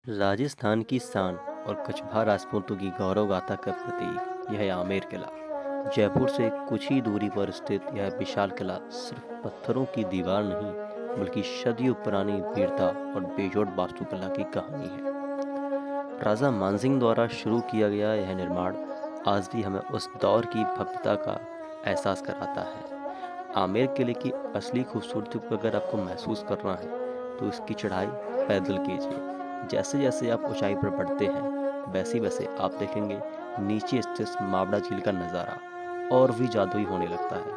राजस्थान की शान और कछवाहा राजपूतों की गौरव गाथा का प्रतीक यह आमेर किला। जयपुर से कुछ ही दूरी पर स्थित यह विशाल किला सिर्फ पत्थरों की दीवार नहीं, बल्कि सदियों पुरानी वीरता और बेजोड़ वास्तुकला की कहानी है। राजा मानसिंह द्वारा शुरू किया गया यह निर्माण आज भी हमें उस दौर की भव्यता का एहसास कराता है। आमेर किले की असली खूबसूरती को अगर आपको महसूस करना है तो इसकी चढ़ाई पैदल कीजिए। जैसे जैसे आप ऊंचाई पर बढ़ते हैं वैसे वैसे आप देखेंगे नीचे स्थित मावड़ा झील का नज़ारा और भी जादुई होने लगता है।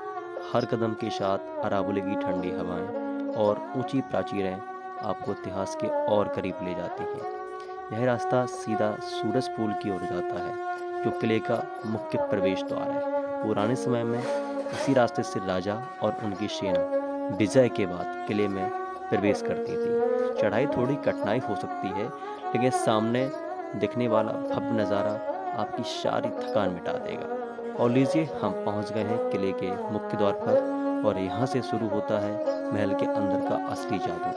हर कदम के साथ अरावली की ठंडी हवाएं और ऊंची प्राचीरें आपको इतिहास के और करीब ले जाती हैं। यह रास्ता सीधा सूरज पुल की ओर जाता है, जो किले का मुख्य प्रवेश द्वार है। पुराने समय में इसी रास्ते से राजा और उनकी सेना विजय के बाद किले में प्रवेश करती थी। चढ़ाई थोड़ी कठिनाई हो सकती है, लेकिन सामने दिखने वाला भव्य नज़ारा आपकी सारी थकान मिटा देगा। और लीजिए, हम पहुंच गए हैं किले के मुख्य द्वार पर, और यहाँ से शुरू होता है महल के अंदर का असली जादू,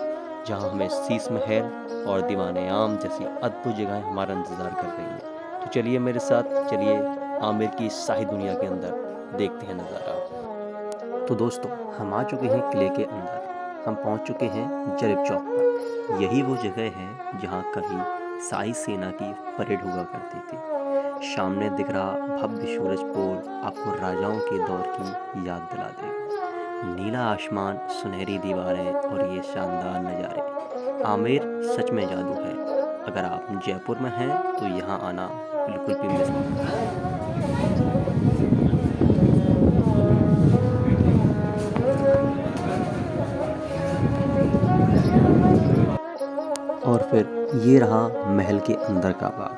जहाँ हमें शीश महल और दीवाने आम जैसी अद्भुत जगहें हमारा इंतजार कर रही हैं। तो चलिए मेरे साथ, चलिए आमेर की शाही दुनिया के अंदर देखते हैं नज़ारा। तो दोस्तों, हम आ चुके हैं किले के अंदर। हम पहुंच चुके हैं जरिब चौक पर। यही वो जगह है जहां कभी शाही सेना की परेड हुआ करती थी। सामने दिख रहा भव्य सूरज पोल आपको राजाओं के दौर की याद दिला देगा। नीला आसमान, सुनहरी दीवारें और ये शानदार नज़ारे। आमेर सच में जादू है। अगर आप जयपुर में हैं तो यहाँ आना बिल्कुल भी मिस मत कीजिए। और फिर ये रहा महल के अंदर का बाग।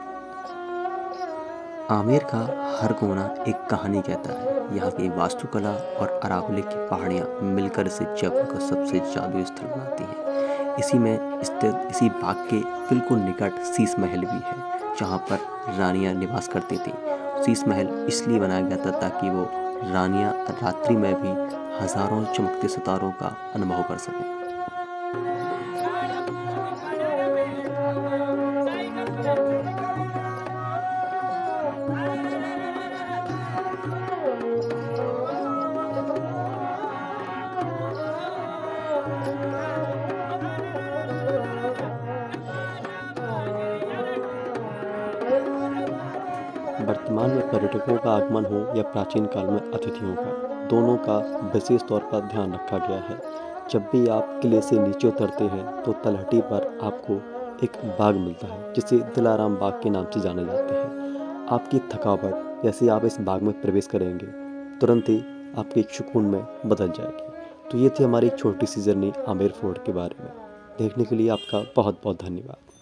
आमेर का हर कोना एक कहानी कहता है। यहाँ की वास्तुकला और अरावली की पहाड़ियाँ मिलकर इसे जयपुर का सबसे जादुई स्थल बनाती हैं। इसी में स्थित इसी बाग के बिल्कुल निकट शीश महल भी है, जहाँ पर रानियाँ निवास करती थीं। शीश महल इसलिए बनाया गया था ताकि वो रानियाँ रात्रि में भी हजारों चमकते सितारों का अनुभव कर सकें। वर्तमान में पर्यटकों का आगमन हो या प्राचीन काल में अतिथियों का, दोनों का विशेष तौर पर ध्यान रखा गया है। जब भी आप किले से नीचे उतरते हैं तो तलहटी पर आपको एक बाग मिलता है, जिसे दिलाराम बाग के नाम से जाने जाते हैं। आपकी थकावट जैसे आप इस बाग में प्रवेश करेंगे, तुरंत ही आपके एक सुकून में बदल जाएगी। तो ये थी हमारी एक छोटी सी जर्नी आमेर फोर्ट के बारे में। देखने के लिए आपका बहुत बहुत धन्यवाद।